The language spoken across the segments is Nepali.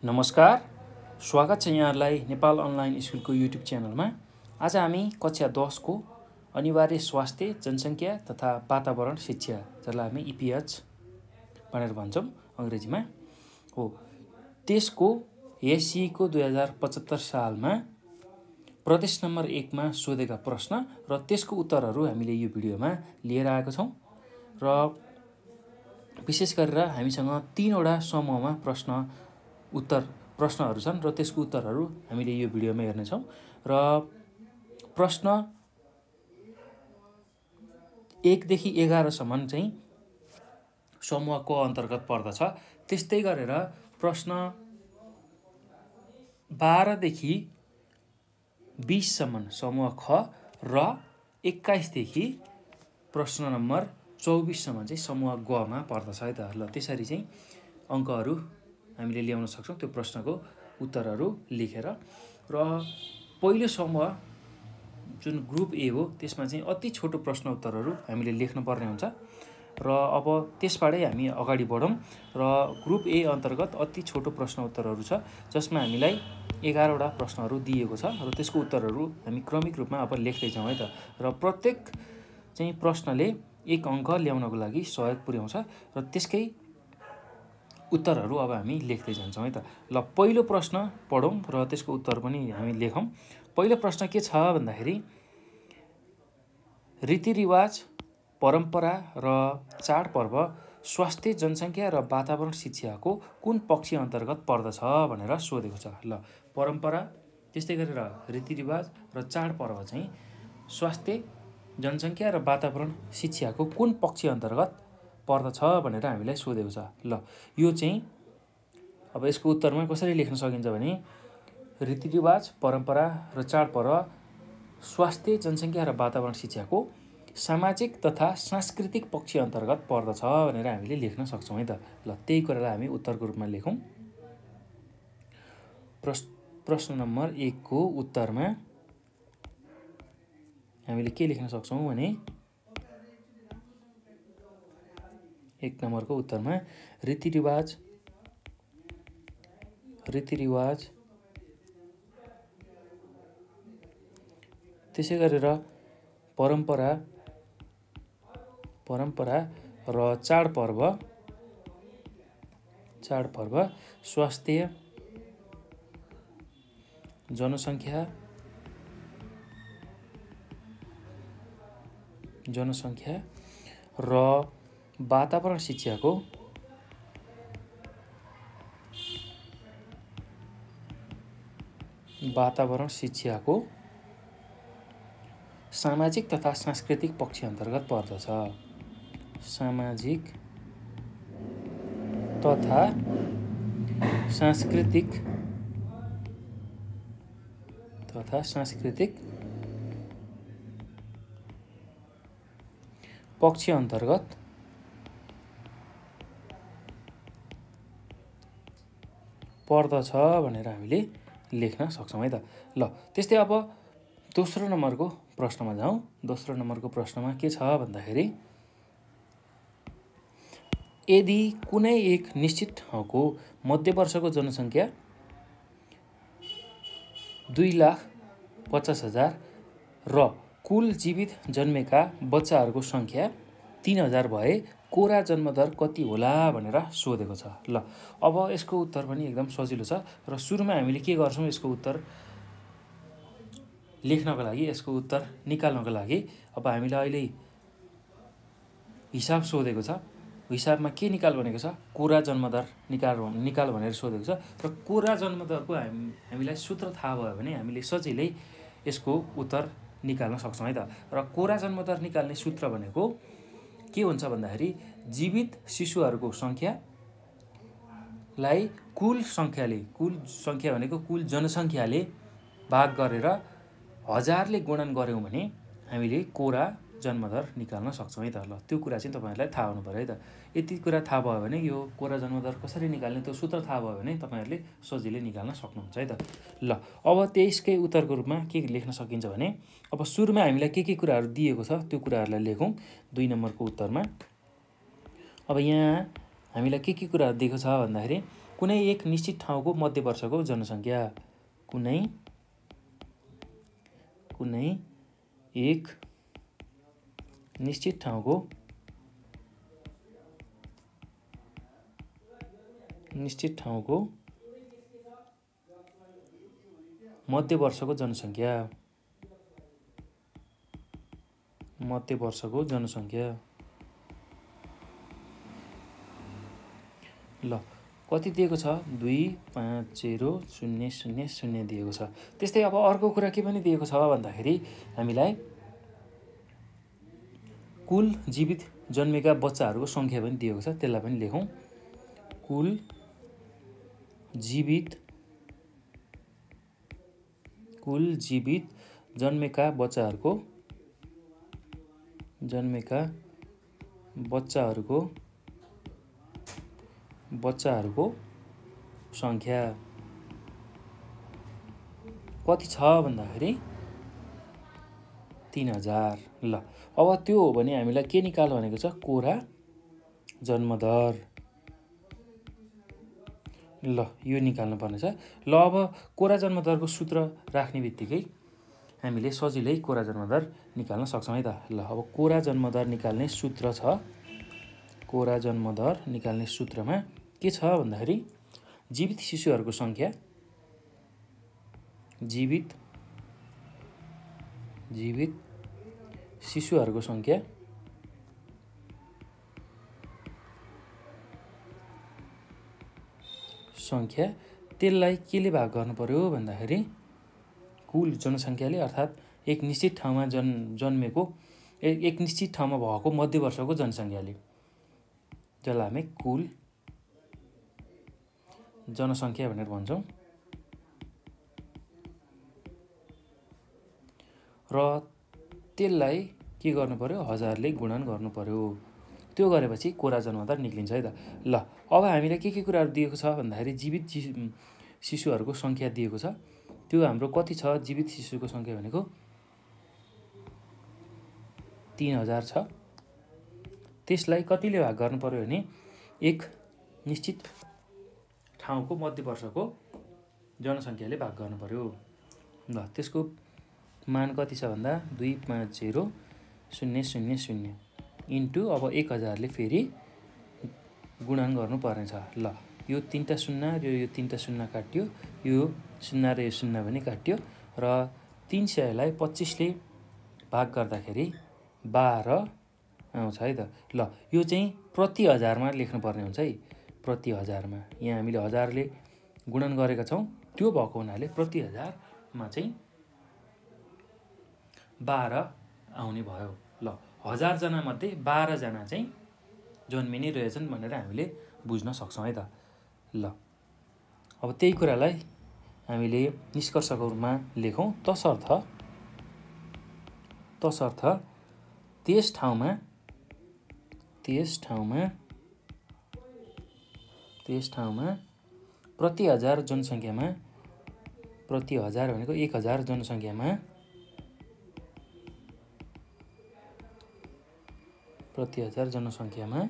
नमस्कार, स्वागत छ यहाँहरूलाई नेपाल अनलाइन स्कुलको युट्युब च्यानलमा। आज हामी कक्षा 10 को अनिवार्य स्वास्थ्य, जनसङ्ख्या तथा वातावरण शिक्षा, जसलाई हामी EPH भनेर भन्छौँ अङ्ग्रेजीमा हो, त्यसको SCE को 2075 सालमा प्रदेश नम्बर 1 मा सोधेका प्रश्न र त्यसको उत्तरहरू हामीले यो भिडियोमा लिएर आएको छौँ। र विशेष गरेर हामीसँग 3 वटा समूहमा प्रश्नहरू छन् र त्यसको उत्तरहरू हामीले यो भिडियोमा हेर्नेछौँ। र प्रश्न 1 देखि 11 सम्म चाहिँ समूहको अन्तर्गत पर्दछ। त्यस्तै गरेर प्रश्न 12 देखि 20 सम्म समूह ख र 21 देखि प्रश्न नम्बर 24 सम्म चाहिँ समूह ग मा पर्दछ है त। ल त्यसरी चाहिँ अङ्कहरू हामीले ल्याउन सक्छौँ त्यो प्रश्नको उत्तरहरू लेखेर। र पहिलो समूह जुन ग्रुप A हो त्यसमा चाहिँ अति छोटो प्रश्न उत्तरहरू हामीले लेख्नुपर्ने हुन्छ। र अब त्यसबाटै हामी अगाडि बढौँ। र ग्रुप A अन्तर्गत अति छोटो प्रश्न उत्तरहरू छ जसमा हामीलाई 11 वटा प्रश्नहरू दिएको छ र त्यसको उत्तरहरू हामी क्रमिक रूपमा अब लेख्दै छौँ है त। र प्रत्येक चाहिँ प्रश्नले 1 अङ्क ल्याउनको लागि सहयोग पुर्याउँछ र त्यसकै उत्तरहरू अब हामी लेख्दै जान्छौँ है त। ल पहिलो प्रश्न पढौँ र त्यसको उत्तर पनि हामी लेखौँ। पहिलो प्रश्न के छ भन्दाखेरि रीतिरिवाज, परम्परा र चाडपर्व स्वास्थ्य, जनसङ्ख्या र वातावरण शिक्षाको कुन पक्ष अन्तर्गत पर्दछ भनेर सोधेको छ। ल परम्परा, त्यस्तै गरेर रीतिरिवाज र चाडपर्व चाहिँ स्वास्थ्य, जनसङ्ख्या र वातावरण शिक्षाको कुन पक्ष अन्तर्गत पर्दछ भनेर हामीलाई सोधेको छ। ल यो चाहिँ अब यसको उत्तरमा कसरी लेख्न सकिन्छ भने रीतिरिवाज, परम्परा र चाडपर्व स्वास्थ्य, जनसङ्ख्या र वातावरण शिक्षाको सामाजिक तथा सांस्कृतिक पक्ष अन्तर्गत पर्दछ भनेर हामीले लेख्न सक्छौँ है त। ल त्यही कुरालाई हामी उत्तरको रूपमा लेखौँ। प्रश्न नम्बर 1 को उत्तरमा हामीले के लेख्न सक्छौँ भने 1 नम्बरको उत्तरमा रीतिरिवाज त्यसै गरेर परम्परा र चाडपर्व स्वास्थ्य, जनसङ्ख्या र वातावरण शिक्षाको सामाजिक तथा सांस्कृतिक पक्ष अन्तर्गत पर्दछ। सामाजिक तथा सांस्कृतिक पक्ष अन्तर्गत पर्दछ भनेर हामीले लेख्न सक्छौँ है त। ल त्यस्तै अब दोस्रो नम्बरको प्रश्नमा जाउँ। दोस्रो नम्बरको प्रश्नमा के छ भन्दाखेरि यदि कुनै एक निश्चित ठाउँको मध्यवर्षको जनसङ्ख्या 2,50,000 र कुल जीवित जन्मेका बच्चाहरूको सङ्ख्या 3,000 भए कोरा जन्मदर कति होला भनेर सोधेको छ। ल अब यसको उत्तर पनि एकदम सजिलो छ र सुरुमा हामीले के गर्छौँ यसको उत्तर लेख्नको लागि, यसको उत्तर निकाल्नको लागि अब हामीलाई अहिले हिसाब सोधेको छ। हिसाबमा के निकाल भनेको छ, कोरा जन्मदर निकाल भनेर सोधेको छ। र कोरा जन्मदरको हामीलाई सूत्र थाहा भयो भने हामीले सजिलै यसको उत्तर निकाल्न सक्छौँ है त। र कोरा जन्मदर निकाल्ने सूत्र भनेको के हुन्छ भन्दाखेरि जीवित शिशुहरूको सङ्ख्यालाई कुल सङ्ख्या भनेको कुल जनसङ्ख्याले भाग गरेर 1000 ले गुणन गऱ्यौँ भने हामीले कोरा जन्मदर निकाल्न सक्छौँ है त। ल त्यो कुरा चाहिँ तपाईँहरूलाई थाहा हुनु पऱ्यो है त। यति कुरा थाहा भयो भने यो कोरा जन्मदर कसरी निकाल्ने त्यो सूत्र थाहा भयो भने तपाईँहरूले सजिलै निकाल्न सक्नुहुन्छ है त। ल अब त्यसकै उत्तरको रूपमा के लेख्न सकिन्छ भने अब सुरुमा हामीलाई के कुराहरू दिएको छ त्यो कुराहरूलाई लेखौँ 2 नम्बरको उत्तरमा। अब यहाँ हामीलाई के कुराहरू दिएको छ भन्दाखेरि कुनै एक निश्चित ठाउँको मध्यवर्षको जनसङ्ख्या। कुनै एक निश्चित ठाउँको मध्यवर्षको जनसङ्ख्या। ल कति दिएको छ 2500000 दिएको छ। त्यस्तै अब अर्को कुरा के पनि दिएको छ भन्दाखेरि हामीलाई कुल जीवित जन्मेका बच्चाहरूको सङ्ख्या पनि दिएको छ। त्यसलाई पनि लेखौँ। कुल जीवित जन्मेका बच्चाहरूको सङ्ख्या कति छ भन्दाखेरि 3000। ल अब त्यो हो भने हामीलाई के निकाल भनेको छ? कोरा जन्मदर। ल यो निकाल्नु पर्नेछ। ल अब कोरा जन्मदरको सूत्र राख्ने बित्तिकै हामीले सजिलै कोरा जन्मदर निकाल्न सक्छौँ है त। ल अब कोरा जन्मदर निकाल्ने सूत्र छ। कोरा जन्मदर निकाल्ने सूत्रमा के छ भन्दाखेरि जीवित शिशुहरूको सङ्ख्या जीवित शिशुहरूको सङ्ख्या त्यसलाई केले भाग गर्नु पर्यो भन्दाखेरि कुल जनसङ्ख्याले, अर्थात् एक निश्चित ठाउँमा जन्मेको एक निश्चित ठाउँमा भएको मध्यवर्षको जनसङ्ख्याले, जसलाई हामी कुल जनसङ्ख्या भनेर भन्छौँ। र त्यसलाई के गर्नु पर्यो? 1000ले गुणन गर्नु पर्यो। त्यो गरेपछि कोरा जन्मदर निक्लिन्छ है त। ल अब हामीलाई के कुराहरू दिएको छ भन्दाखेरि जीवित शिशुहरूको सङ्ख्या दिएको छ। त्यो हाम्रो कति छ? जीवित शिशुको सङ्ख्या भनेको 3000 छ। त्यसलाई कतिले भाग गर्नु पर्यो भने एक निश्चित ठाउँको मध्यवर्षको जनसङ्ख्याले भाग गर्नु पर्यो। ल त्यसको मान कति छ भन्दा 2500000 इन्टु अब 1000ले फेरि गुणन गर्नु पर्नेछ। ल यो 3टा शून्य र यो 3टा शून्य काट्यो, यो शून्य र यो शून्य पनि काट्यो, र 300लाई 25ले भाग गर्दाखेरि 12 आउँछ है त। ल यो चाहिँ प्रति हजारमा लेख्नुपर्ने हुन्छ है। प्रति हजारमा यहाँ हामीले 1000ले गुणन गरेका छौँ, त्यो भएको हुनाले प्रति हजारमा चाहिँ 12 आउने भयो। ल 1000 जना मध्ये 12 जना चाहिँ जन्मिने रहेछन् भनेर हामीले बुझ्न सक्छौँ है त। ल अब त्यही कुरालाई हामीले निष्कर्षको रूपमा लेखौँ। तसर्थ त्यस ठाउँमा प्रति हजार जनसङ्ख्यामा, प्रति हजार भनेको 1000 जनसङ्ख्यामा प्रति हजार जनसङ्ख्यामा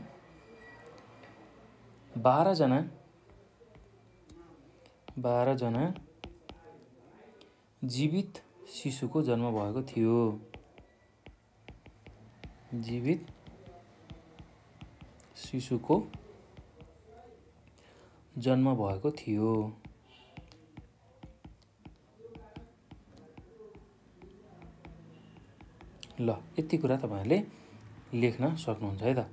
12 जना जीवित शिशुको जन्म भएको थियो। जीवित शिशुको जन्म भएको थियो। ल यति कुरा तपाईँहरूले लेख्न सक्नुहुन्छ है त।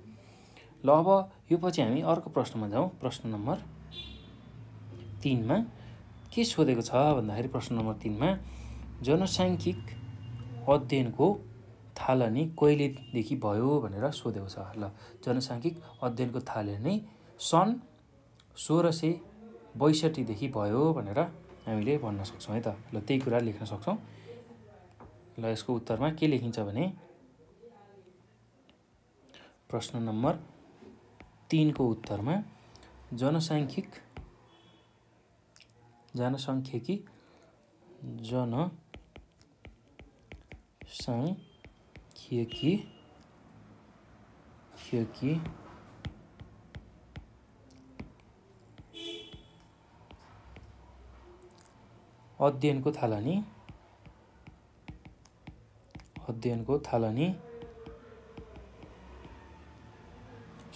ल अब यो पछि हामी अर्को प्रश्नमा जाउँ। प्रश्न नम्बर 3मा के सोधेको छ भन्दाखेरि प्रश्न नम्बर 3मा जनसाङ्ख्यिक अध्ययनको थालनी कहिलेदेखि भयो भनेर सोधेको छ। ल जनसाङ्ख्यिक अध्ययनको थालनी सन् 1662 देखि भयो भनेर हामीले भन्न सक्छौँ है त। ल त्यही कुरा लेख्न सक्छौँ। ल यसको उत्तरमा के लेखिन्छ भने प्रश्न नम्बर 3को उत्तरमा जनसाङ्ख्यिकी अध्ययनको थालनी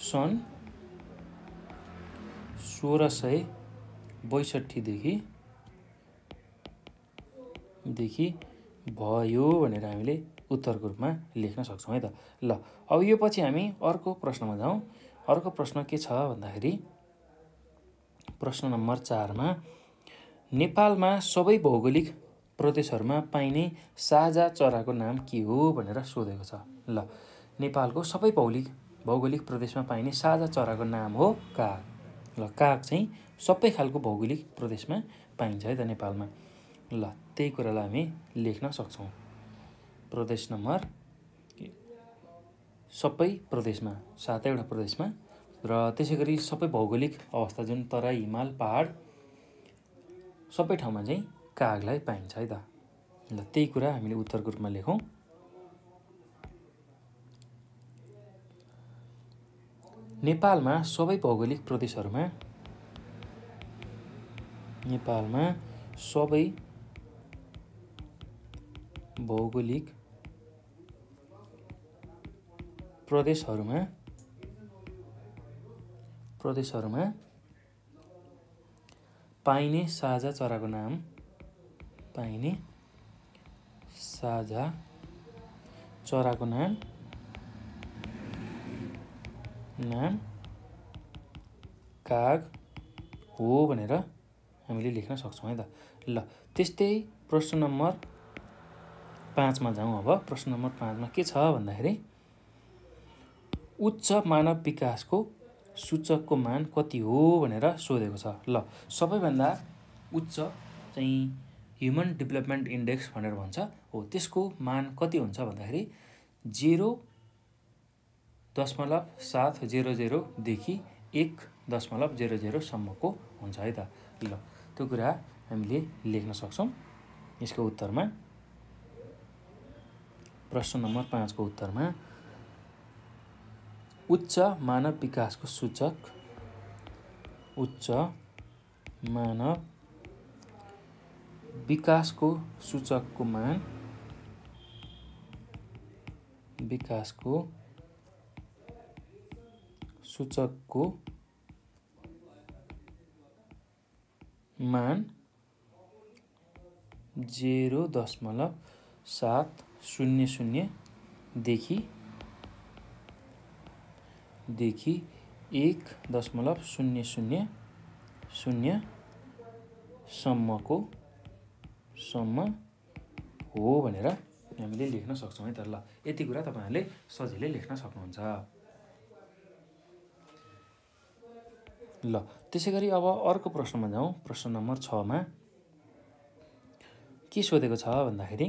सन् 1662 देखि भयो भनेर हामीले उत्तरको रूपमा लेख्न सक्छौँ है त। ल अब यो पछि हामी अर्को प्रश्नमा जाउँ। अर्को प्रश्न के छ भन्दाखेरि प्रश्न नम्बर 4 मा नेपालमा सबै भौगोलिक प्रदेशहरूमा पाइने साझा चराको नाम के हो भनेर सोधेको छ। ल नेपालको सबै भौगोलिक प्रदेशमा पाइने साझा चराको नाम हो काग। ल काग चाहिँ सबै खालको भौगोलिक प्रदेशमा पाइन्छ है त नेपालमा। ल त्यही कुरालाई हामी लेख्न सक्छौँ। प्रदेश नम्बर सबै प्रदेशमा 7वटा प्रदेशमा र त्यसै गरी सबै भौगोलिक अवस्था जुन तराई हिमाल पहाड सबै ठाउँमा चाहिँ कागलाई पाइन्छ है त। ल त्यही कुरा हामीले उत्तरको रूपमा लेखौँ। नेपालमा सबै भौगोलिक प्रदेशहरूमा पाइने साझा चराको नाम काग हो भनेर हामीले लेख्न सक्छौँ है त। ल त्यस्तै प्रश्न नम्बर 5 मा जाउँ। अब प्रश्न नम्बर 5 मा के छ भन्दाखेरि उच्च मानव विकासको सूचकको मान कति हो भनेर सोधेको छ। ल सबैभन्दा उच्च चाहिँ ह्युमन डेभलपमेन्ट इन्डेक्स भनेर भन्छ हो, त्यसको मान कति हुन्छ भन्दाखेरि 0.700 देखि 1.00 सम्मको हुन्छ है त। ल त्यो कुरा हामीले लेख्न सक्छौँ यसको उत्तरमा। प्रश्न नम्बर 5 को उत्तरमा उच्च मानव विकासको सूचकको मान 0.700 देखि 1.000 सम्म हो भनेर हामीले लेख्न सक्छौँ है त। ल यति कुरा तपाईँहरूले सजिलै लेख्न सक्नुहुन्छ। ल त्यसै गरी अब अर्को प्रश्नमा जाउँ। प्रश्न नम्बर 6 मा के सोधेको छ भन्दाखेरि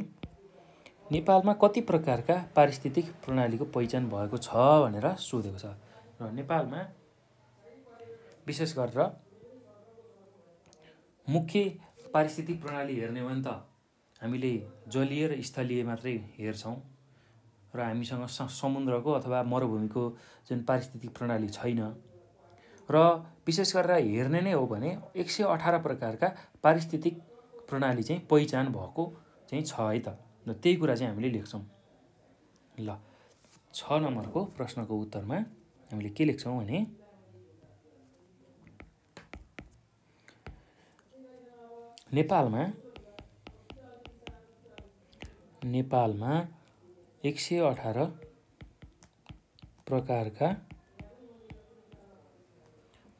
नेपालमा कति प्रकारका पारिस्थितिक प्रणालीको पहिचान भएको छ भनेर सोधेको छ। र नेपालमा विशेष गरेर मुख्य पारिस्थितिक प्रणाली हेर्ने हो भने त हामीले जलीय र स्थलीय मात्रै हेर्छौँ र हामीसँग समुद्रको अथवा मरुभूमिको जुन पारिस्थितिक प्रणाली छैन। र विशेष गरेर हेर्ने नै हो भने 118 प्रकारका पारिस्थितिक प्रणाली चाहिँ पहिचान भएको चाहिँ छ है त। र त्यही कुरा चाहिँ हामीले लेख्छौँ। ल 6 नम्बरको प्रश्नको उत्तरमा हामीले के लेख्छौँ भने नेपालमा 118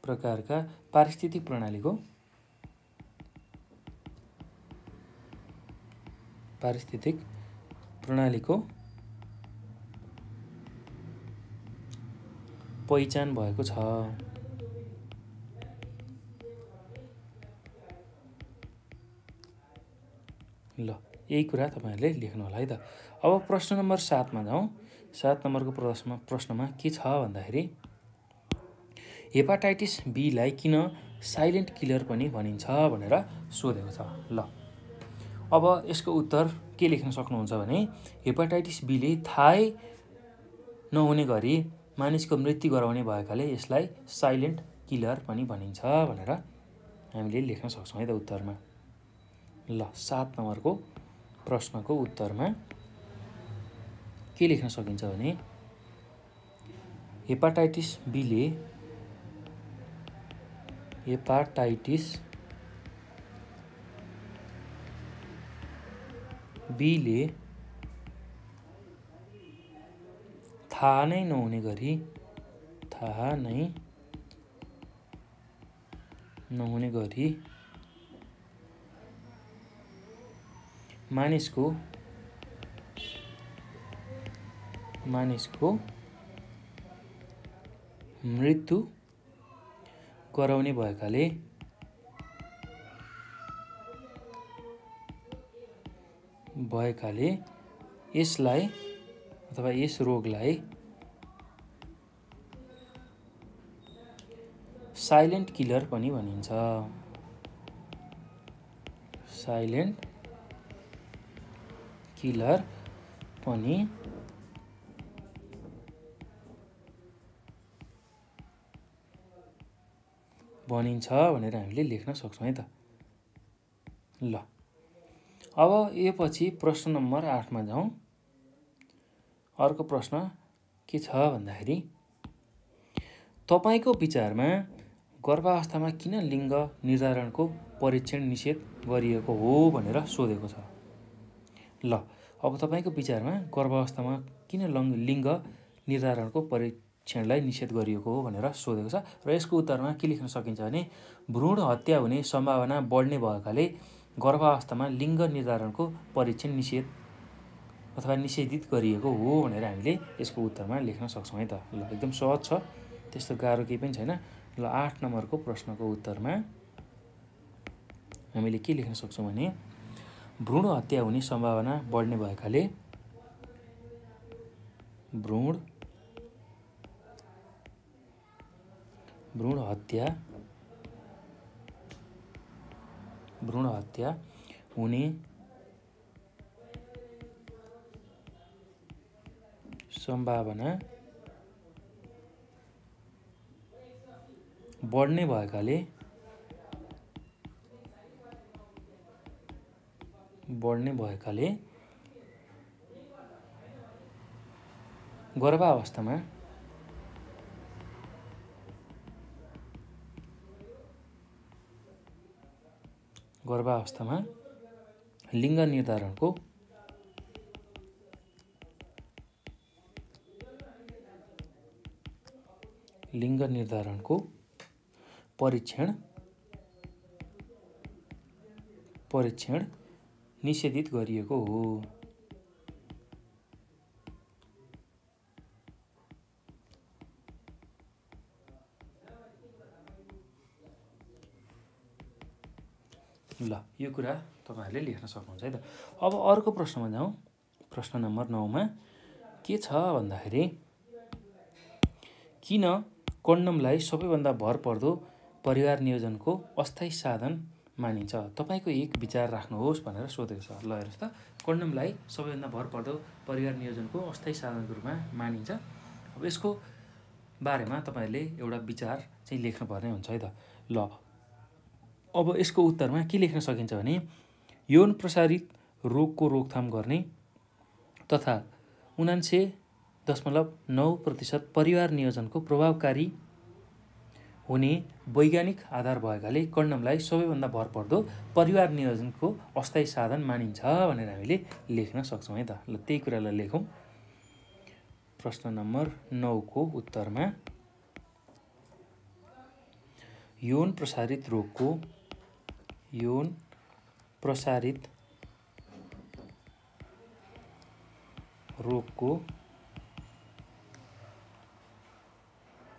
प्रकारका पारिस्थितिक प्रणालीको पहिचान भएको छ। ल यही कुरा तपाईँहरूले लेख्नु होला है त। अब प्रश्न नम्बर 7 मा जाउँ। 7 नम्बरको प्रश्नमा के छ भन्दाखेरि हेपाटाइटिस बीलाई किन साइलेन्ट किलर पनि भनिन्छ भनेर सोधेको छ। ल अब यसको उत्तर के लेख्न सक्नुहुन्छ भने हेपाटाइटिस बीले थाहै नहुने गरी मानिसको मृत्यु गराउने भएकाले यसलाई साइलेन्ट किलर पनि भनिन्छ भनेर हामीले लेख्न सक्छौँ है त उत्तरमा। ल 7 नम्बरको प्रश्नको उत्तरमा के लेख्न सकिन्छ भने हेपाटाइटिस बीले थाहा नै नहुने गरी मानिसको मृत्यु गराउने भएकाले यसलाई अथवा यस रोगलाई साइलेन्ट किलर पनि भनिन्छ। साइलेन्ट किलर पनि भनिन्छ भनेर हामीले लेख्न सक्छौँ है त। ल अब यो पछि प्रश्न नम्बर 8 मा जाउँ। अर्को प्रश्न के छ भन्दाखेरि तपाईको विचारमा गर्भावस्थामा किन लिङ्ग निर्धारणको परीक्षण निषेध गरिएको हो भनेर सोधेको छ। ल अब तपाईको विचारमा गर्भावस्थामा किन लिङ्ग निर्धारणको परीक्षणलाई निषेध गरिएको हो भनेर सोधेको छ र यसको उत्तरमा के लेख्न सकिन्छ भने भ्रूण हत्या हुने सम्भावना बढ्ने भएकाले गर्भावस्थामा लिङ्ग निर्धारणको परीक्षण निषेध अथवा निषेधित गरिएको हो भनेर हामीले यसको उत्तरमा लेख्न सक्छौँ है त। ल एकदम सहज छ, त्यस्तो गाह्रो केही पनि छैन। ल 8 नम्बरको प्रश्नको उत्तरमा हामीले के लेख्न सक्छौँ भने भ्रूण हत्या हुने सम्भावना बढ्ने भएकाले भ्रूण हत्या हुने सम्भावना बढ्ने भएकाले गर्भावस्थामा लिङ्ग निर्धारणको परीक्षण निषेधित गरिएको हो। ल यो कुरा तपाईहरुले लेख्न सक्नुहुन्छ है त। अब अर्को प्रश्नमा जाउँ। प्रश्न नम्बर 9 मा के छ भन्दाखेरि किन कन्डमलाई सबैभन्दा भरपर्दो परिवार नियोजनको अस्थायी साधन मानिन्छ। तपाईको एक विचार राख्नुहोस् भनेर सोधेको छ। ल हेर्नुस् त, कन्डमलाई सबैभन्दा भरपर्दो परिवार नियोजनको अस्थायी साधनको रूपमा मानिन्छ। अब यसको बारेमा तपाईहरुले एउटा विचार चाहिँ लेख्नुपर्ने हुन्छ है त। ल अब यसको उत्तरमा के लेख्न सकिन्छ भने यौन प्रसारित रोगको रोकथाम गर्ने तथा 79.9% परिवार नियोजनको प्रभावकारी हुने वैज्ञानिक आधार भएकाले कन्डमलाई सबैभन्दा भरपर्दो परिवार नियोजनको अस्थायी साधन मानिन्छ भनेर हामीले लेख्न सक्छौँ है त। ल त्यही कुरालाई लेखौँ। प्रश्न नम्बर 9 को उत्तरमा यौन प्रसारित रोगको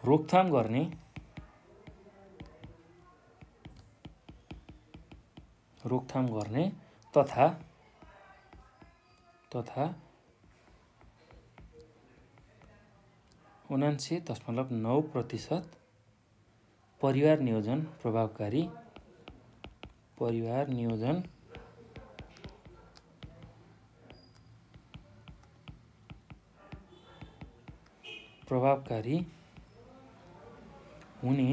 रोकथाम गर्ने तथा 79.9% परिवार नियोजन प्रभावकारी हुने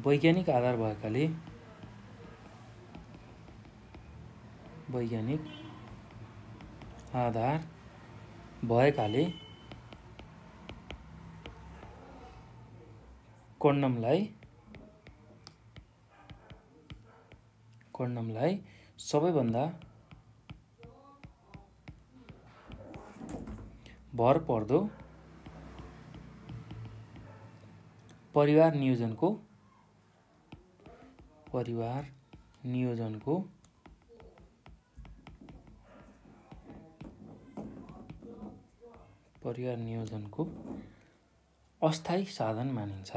वैज्ञानिक आधार भएकाले वैज्ञानिक आधार भएकाले कन्डमलाई सबैभन्दा भरपर्दो परिवार नियोजनको अस्थायी साधन मानिन्छ।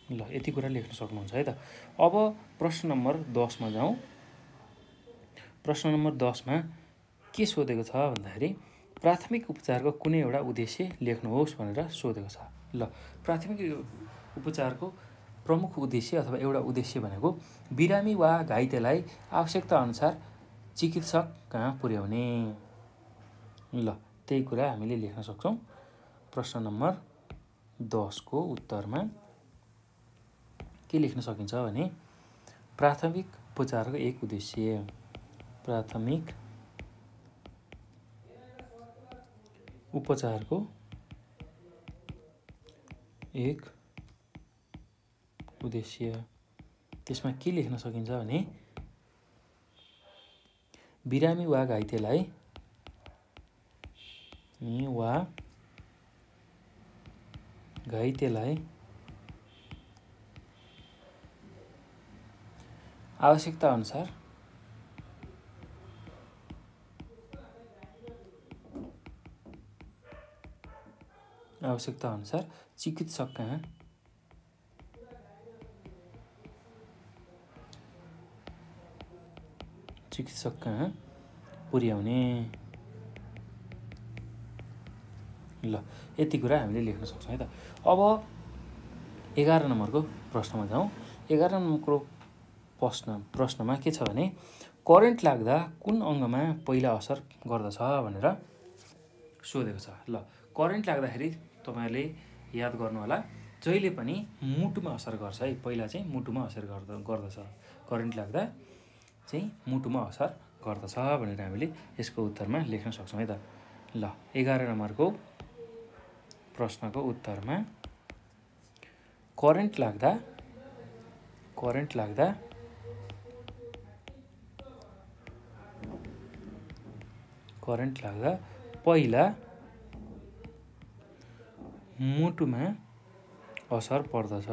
ल यति कुरा लेख्न सक्नुहुन्छ है त। अब प्रश्न नम्बर 10 मा जाउँ। प्रश्न नम्बर 10 मा के सोधेको छ भन्दाखेरि प्राथमिक उपचारको कुनै एउटा उद्देश्य लेख्नुहोस् भनेर सोधेको छ। ल प्राथमिक उपचारको प्रमुख उद्देश्य अथवा एउटा उद्देश्य भनेको बिरामी वा घाइतेलाई आवश्यकता अनुसार चिकित्सक कहाँ पुर्याउने। ल त्यही कुरा हामीले लेख्न सक्छौँ प्रश्न नम्बर 10 को उत्तरमा। के लेख्न सकिन्छ भने प्राथमिक उपचारको एक उद्देश्य त्यसमा के लेख्न सकिन्छ भने बिरामी वा घाइतेलाई आवश्यकता अनुसार चिकित्सक कहाँ पुर्याउने। ल यति कुरा हामीले लेख्न सक्छौँ है त। अब 11 नम्बरको प्रश्नमा जाउँ। 11 नम्बरको प्रश्नमा के छ भने करेन्ट लाग्दा कुन अङ्गमा पहिला असर गर्दछ भनेर सोधेको छ। ल करेन्ट लाग्दाखेरि तपाईँहरूले याद गर्नु होला जहिले पनि मुटुमा असर गर्छ है। पहिला चाहिँ मुटुमा असर गर्दछ। करेन्ट लाग्दा चाहिँ मुटुमा असर गर्दछ भनेर हामीले यसको उत्तरमा लेख्न सक्छौँ है त। ल 11 नम्बरको प्रश्नको उत्तरमा करेन्ट लाग्दा पहिला मुटुमा असर पर्दछ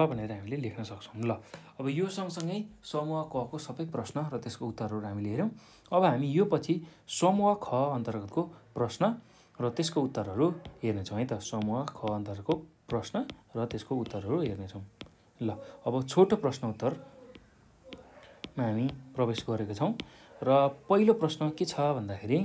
भनेर हामीले लेख्न सक्छौँ। ल अब यो सँगसँगै समूह क को सबै प्रश्न र त्यसको उत्तरहरू हामीले हेऱ्यौँ। अब हामी यो पछि समूह ख अन्तर्गतको प्रश्न र त्यसको उत्तरहरू हेर्नेछौँ है त। समूह ख अन्तर्गतको प्रश्न र त्यसको उत्तरहरू हेर्नेछौँ। ल अब छोटो प्रश्न उत्तरमा हामी प्रवेश गरेका छौँ र पहिलो प्रश्न के छ भन्दाखेरि